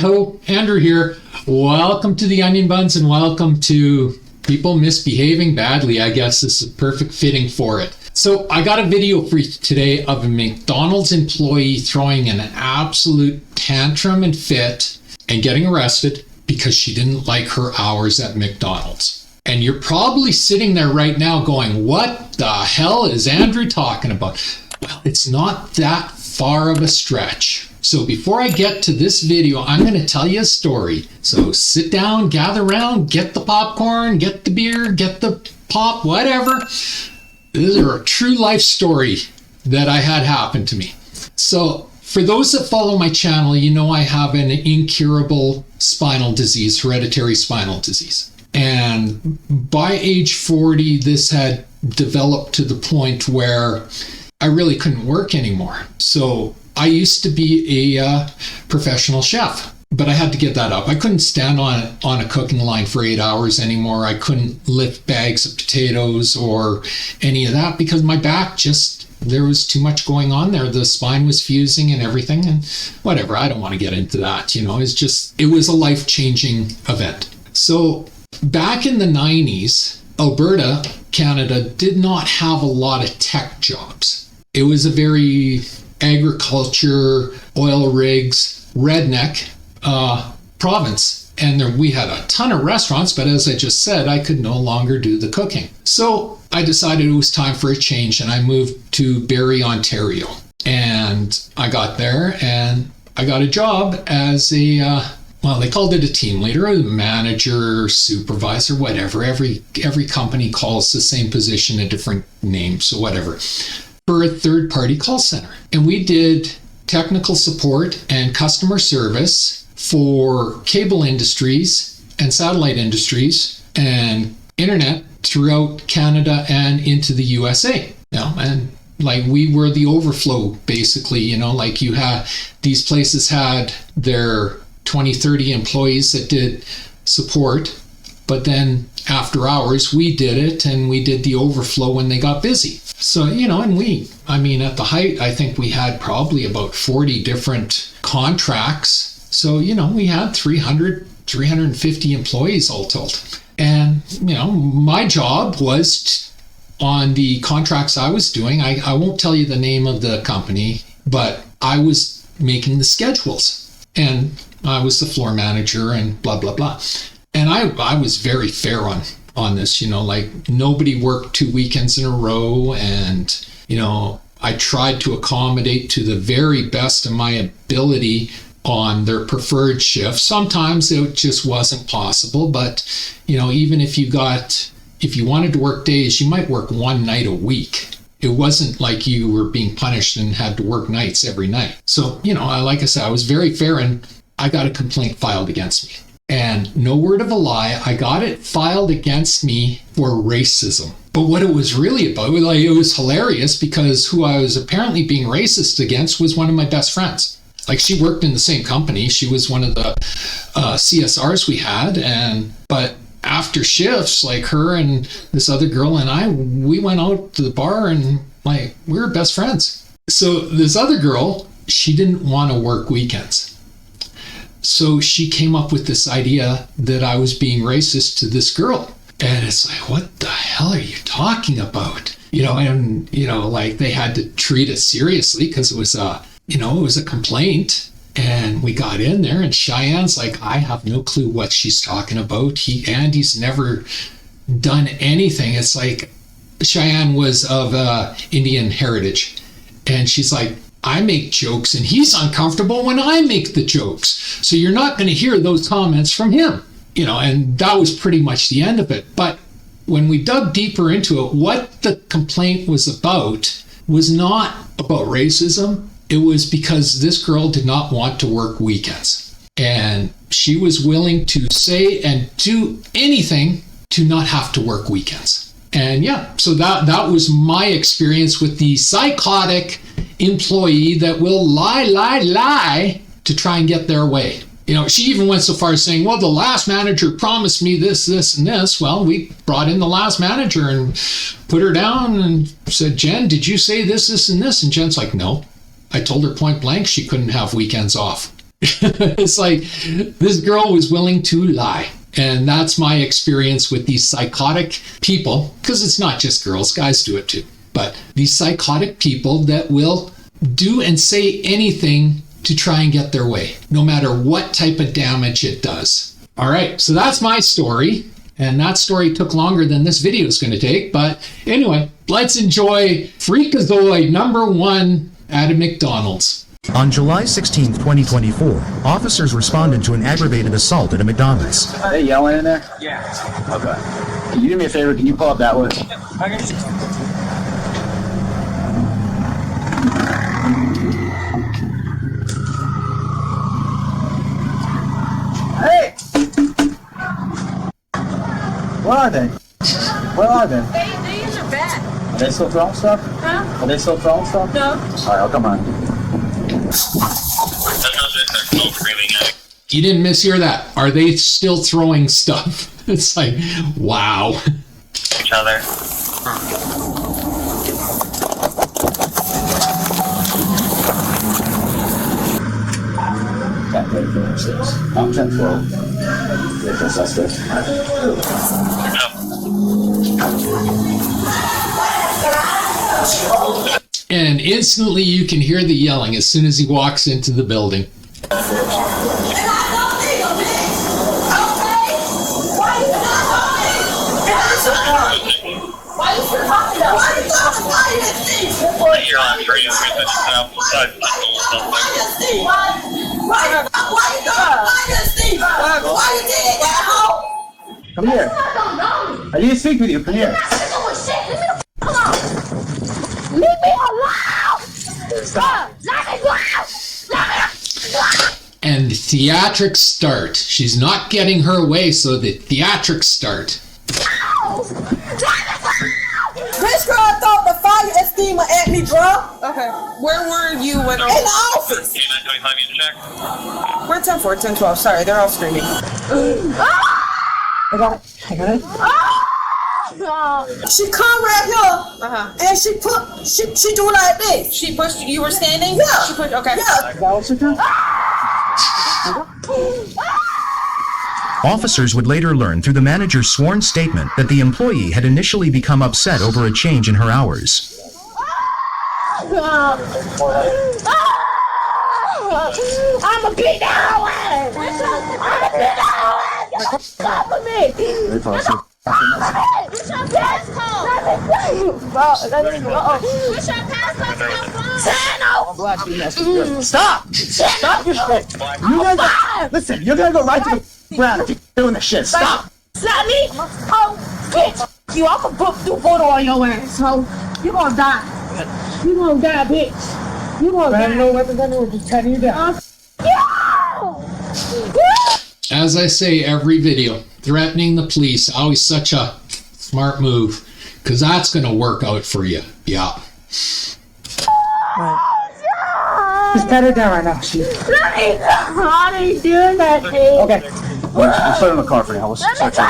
Howdy-ho, Andrew here. Welcome to the Onion Buns and welcome to people misbehaving badly. I guess this is perfect fitting for it. So I got a video for you today of a McDonald's employee throwing an absolute tantrum and fit and getting arrested because she didn't like her hours at McDonald's. And you're probably sitting there right now going, what the hell is Andrew talking about? Well, it's not that far of a stretch. So before I get to this video, I'm going to tell you a story. So sit down, gather around, get the popcorn, get the beer, get the pop, whatever. This is a true life story that I had happen to me. So for those that follow my channel, you know I have an incurable spinal disease, hereditary spinal disease. And by age 40, this had developed to the point where I really couldn't work anymore. So I used to be a professional chef, but I had to give that up. I couldn't stand on a cooking line for 8 hours anymore. I couldn't lift bags of potatoes or any of that because my back there was too much going on there. The spine was fusing and everything and whatever. I don't want to get into that. It was a life-changing event. So back in the 90s, Alberta, Canada, did not have a lot of tech jobs. It was a very agriculture, oil rigs, redneck province. And we had a ton of restaurants, but as I just said, I could no longer do the cooking. So I decided it was time for a change and I moved to Barrie, Ontario. And I got there and I got a job as they called it a team leader, a manager, supervisor, whatever. Every company calls the same position a different name, so whatever. For a third-party call center. And we did technical support and customer service for cable industries and satellite industries and internet throughout Canada and into the USA. And we were the overflow, basically. These places had their 20, 30 employees that did support, but then after hours, we did it and we did the overflow when they got busy. So, at the height, I think we had probably about 40 different contracts. So, we had 350 employees all told. And, my job was on the contracts I was doing. I won't tell you the name of the company, but I was making the schedules and I was the floor manager and blah, blah, blah. And I was very fair on this, nobody worked 2 weekends in a row. And, I tried to accommodate to the very best of my ability on their preferred shift. Sometimes it just wasn't possible, but, even if you wanted to work days, you might work one night a week. It wasn't like you were being punished and had to work nights every night. So, like I said, I was very fair and I got a complaint filed against me. And no word of a lie, I got it filed against me for racism. But what it was really about, it was hilarious because who I was apparently being racist against was one of my best friends. She worked in the same company. She was one of the CSRs we had. But after shifts, her and this other girl and I, we went out to the bar and we were best friends. So this other girl, she didn't want to work weekends. So she came up with this idea that I was being racist to this girl. And it's what the hell are you talking about? They had to treat it seriously because it was a complaint. And we got in there and Cheyenne's I have no clue what she's talking about. Andy's never done anything. It's Cheyenne was of Indian heritage. And she's I make jokes and he's uncomfortable when I make the jokes. So you're not going to hear those comments from him, and that was pretty much the end of it. But when we dug deeper into it, what the complaint was about was not about racism. It was because this girl did not want to work weekends. And she was willing to say and do anything to not have to work weekends. And so that was my experience with the psychotic employee that will lie to try and get their way. She even went so far as saying, well, the last manager promised me this, and this. Well, we brought in the last manager and put her down and said, Jen, did you say this, and this? And Jen's no. I told her point blank she couldn't have weekends off. It's like this girl was willing to lie. And that's my experience with these psychotic people, because it's not just girls, guys do it too. But these psychotic people that will do and say anything to try and get their way, no matter what type of damage it does. All right, so that's my story. And that story took longer than this video is going to take. But anyway, let's enjoy Freakazoid #1 at a McDonald's. On July 16, 2024, officers responded to an aggravated assault at a McDonald's. Are they yelling in there? Yeah. Okay. Can you do me a favor? Can you pull up that way? Hey! Where are they? Where are they? They in the back. Are they still throwing stuff? Huh? Are they still throwing stuff? No. Alright, I'll come on. You didn't mishear that. Are they still throwing stuff? It's like, wow. Each other. I'm 10-12. Vehicle suspect. And instantly you can hear the yelling as soon as he walks into the building. Come here. I need to speak with you. Come here. Leave me alone! Stop. And the theatrics start. She's not getting her way, so the theatrics start. This girl thought the fire extinguisher at me, bro. Okay. Where were you when In the office. K925, you check. We're 10-4, 10-12. Sorry, they're all screaming. I got it. She come right here and she do like this. She pushed you. You were standing? Yeah. She pushed. Okay. Yeah. Officers would later learn through the manager's sworn statement that the employee had initially become upset over a change in her hours. I'm a beat down. Stop with me. What's your passcode? What's your passcode? Stop! Stop your shit! You guys, listen, you're gonna go right to the ground if you're doing this shit. Stop! Slap me? Oh, bitch. You, I'm gonna do photo on your ass, so you gonna die. You gonna die, bitch. You gonna die. No weapons on you, just cutting you down. As I say every video, threatening the police, always such a smart move, because that's going to work out for you. Yeah. Just pat her down right now. How do you do that, thing? Okay. Let's put her in the car for now. Let's search her.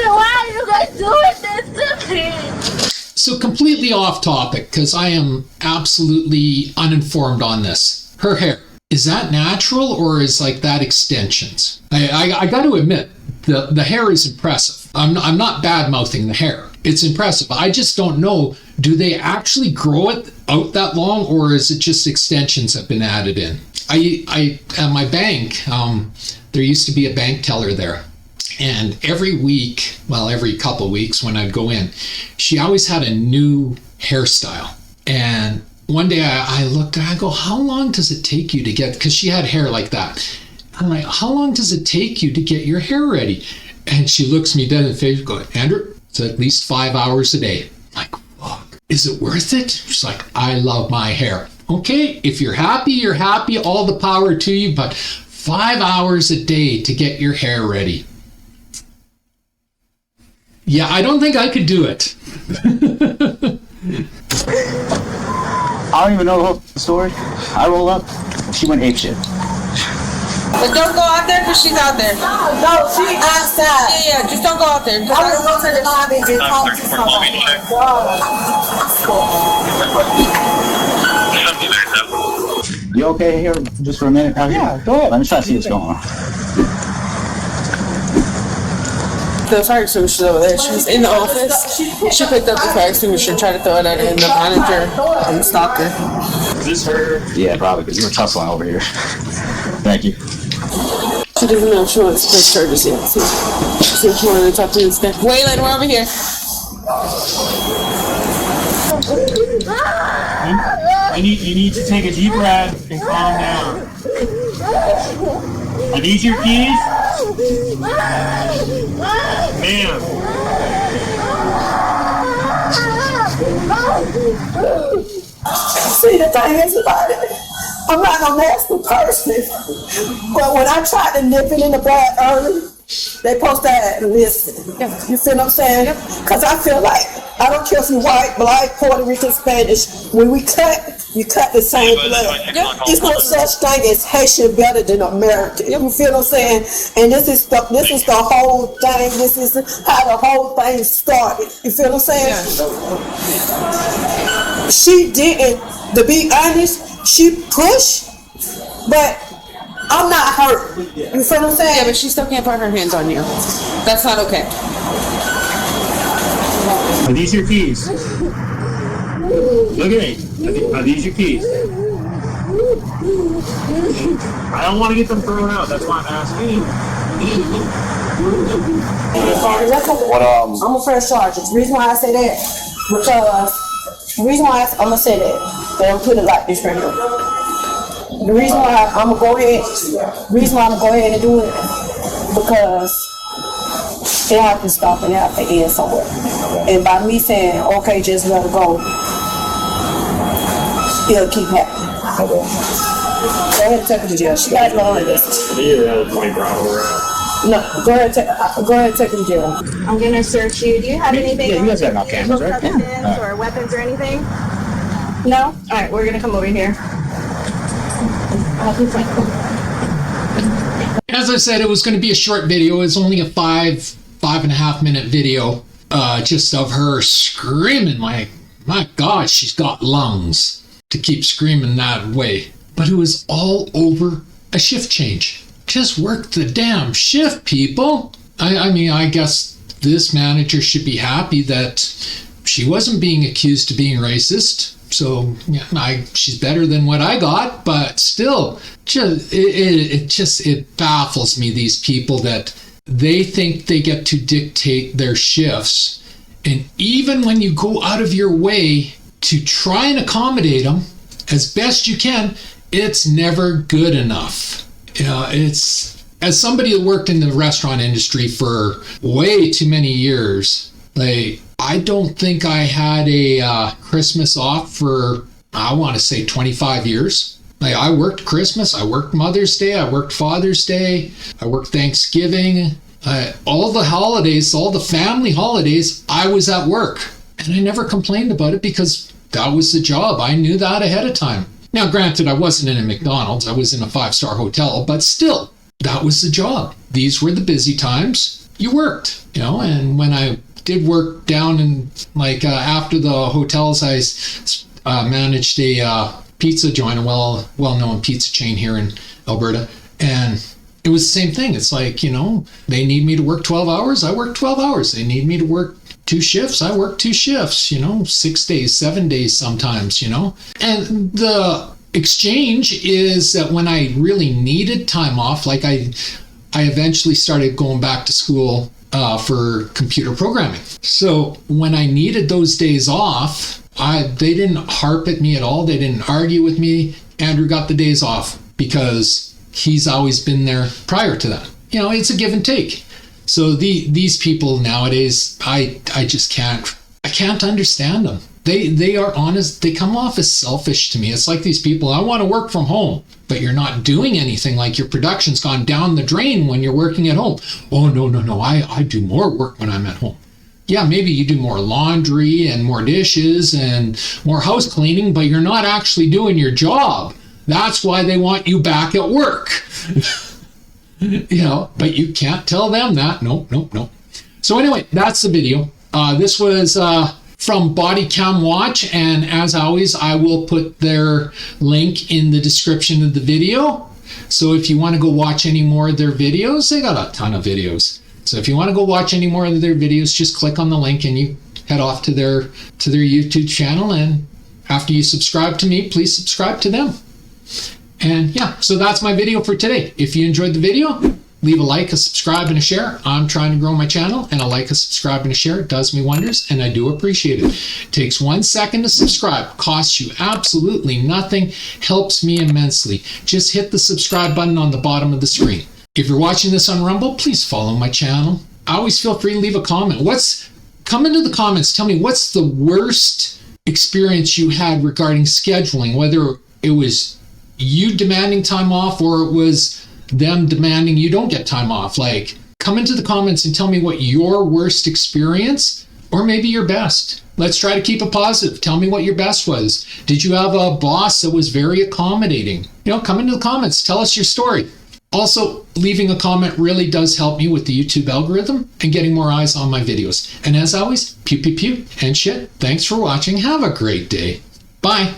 Why are you guys doing this to me? So completely off topic, because I am absolutely uninformed on this. Her hair, is that natural or is like that extensions? I got to admit, the hair is impressive. I'm not bad-mouthing the hair. It's impressive. I just don't know, do they actually grow it out that long, or is it just extensions have been added in? I at my bank, there used to be a bank teller there. And every week, well, every couple of weeks when I'd go in, she always had a new hairstyle. And one day I looked and I go, how long does it take you to get, because she had hair like that. I'm like, how long does it take you to get your hair ready? And she looks me dead in the face going, Andrew, it's at least 5 hours a day. I'm like, fuck, is it worth it? She's like, I love my hair. Okay, if you're happy, you're happy, all the power to you, but 5 hours a day to get your hair ready. Yeah, I don't think I could do it. I don't even know the whole story. I roll up, and she went apeshit. But don't go out there because she's out there. No, she outside. Yeah, just don't go out there. I want to go to the lobby and just talk to 34 lobby check. Something there, though. You okay here just for a minute out here? Yeah, go ahead. Let me try to see what's going on. The fire extinguisher over there. She was in the office. She picked up the fire extinguisher and tried to throw it at her, and the manager stopped her. Is this her? Yeah, probably, because you were tussling over here. Thank you. She doesn't know if she wants to take charges yet. See if she wanted to talk to you instead. Waylon, we're over here. You need to take a deep breath and calm down. Are these your keys? Ma'am. See, the thing is about it, I'm not no nasty person, but when I tried to nip it in the bud early, they supposed to listen. You feel what I'm saying? Because I feel like, I don't care if you're white, black, Puerto Rican, Spanish, when we cut, you cut the same blood. There's no such thing as Haitian better than American. You feel what I'm saying? And this is the whole thing. This is how the whole thing started. You feel what I'm saying? She didn't, to be honest, she pushed, but I'm not hurt. You feel what I'm saying? Yeah, but she still can't put her hands on you. That's not okay. Are these your keys? Look at me. Are these your keys? I don't want to get them thrown out. That's why I'm asking. I'm a fresh charge. The reason why I say that, because the reason why I'm gonna say that, they don't put it like this right here. The reason why I'm gonna go ahead and do it, because they have to stop and they have to end somewhere. And by me saying, okay, just let it go, it'll keep happening. Go ahead and take her to jail. She got no on this. No, go ahead and take her to jail. I'm gonna search you. Do you have anything? Yeah, you guys got enough cameras, right? Yeah. Or weapons or anything? No? Alright, we're gonna come over here. As I said, it was going to be a short video. It's only a 5.5 minute video, just of her screaming. My God, she's got lungs to keep screaming that way. But it was all over a shift change. Just work the damn shift, people. I mean, I guess this manager should be happy that she wasn't being accused of being racist. So yeah, she's better than what I got, but still, it baffles me, these people that they think they get to dictate their shifts. And even when you go out of your way to try and accommodate them as best you can, it's never good enough. You know, it's, as somebody who worked in the restaurant industry for way too many years, like, I don't think I had a Christmas off for, I want to say 25 years. Like, I worked Christmas, I worked Mother's Day, I worked Father's Day, I worked Thanksgiving, all the holidays, all the family holidays, I was at work. And I never complained about it because that was the job. I knew that ahead of time. Now, granted, I wasn't in a McDonald's, I was in a 5-star hotel, but still, that was the job. These were the busy times. You worked, you know, and when I did work down in, like, after the hotels, I managed a pizza joint, a well-known pizza chain here in Alberta, and it was the same thing. It's like, you know, they need me to work 12 hours, I work 12 hours. They need me to work 2 shifts, I work 2 shifts, you know, 6 days, 7 days sometimes, you know. And the exchange is that when I really needed time off, like I eventually started going back to school for computer programming. So when I needed those days off, they didn't harp at me at all. They didn't argue with me. Andrew got the days off because he's always been there prior to that. You know, it's a give and take. So these people nowadays, I just can't understand them. They are honest. They come off as selfish to me. It's like these people, I want to work from home, but you're not doing anything. Like, your production's gone down the drain when you're working at home. Oh, no, I do more work when I'm at home. Yeah, maybe you do more laundry and more dishes and more house cleaning, but you're not actually doing your job. That's why they want you back at work. But you can't tell them that. Nope. So anyway, that's the video. This was from Bodycam Watch, and as always, I will put their link in the description of the video. So if you want to go watch any more of their videos, they got a ton of videos. So if you want to go watch any more of their videos, just click on the link and you head off to their YouTube channel. And after you subscribe to me, please subscribe to them. And yeah, so that's my video for today. If you enjoyed the video, leave a like, a subscribe, and a share. I'm trying to grow my channel, and a like, a subscribe, and a share does me wonders, and I do appreciate it. Takes 1 second to subscribe, costs you absolutely nothing, helps me immensely. Just hit the subscribe button on the bottom of the screen. If you're watching this on Rumble, please follow my channel. Always feel free to leave a comment. Come into the comments, tell me what's the worst experience you had regarding scheduling, whether it was you demanding time off or it was them demanding you don't get time off. Like, come into the comments and tell me what your worst experience or maybe your best. Let's try to keep it positive. Tell me what your best was. Did you have a boss that was very accommodating? Come into the comments, tell us your story. Also, leaving a comment really does help me with the YouTube algorithm and getting more eyes on my videos. And as always, pew pew pew and shit. Thanks for watching. Have a great day. Bye.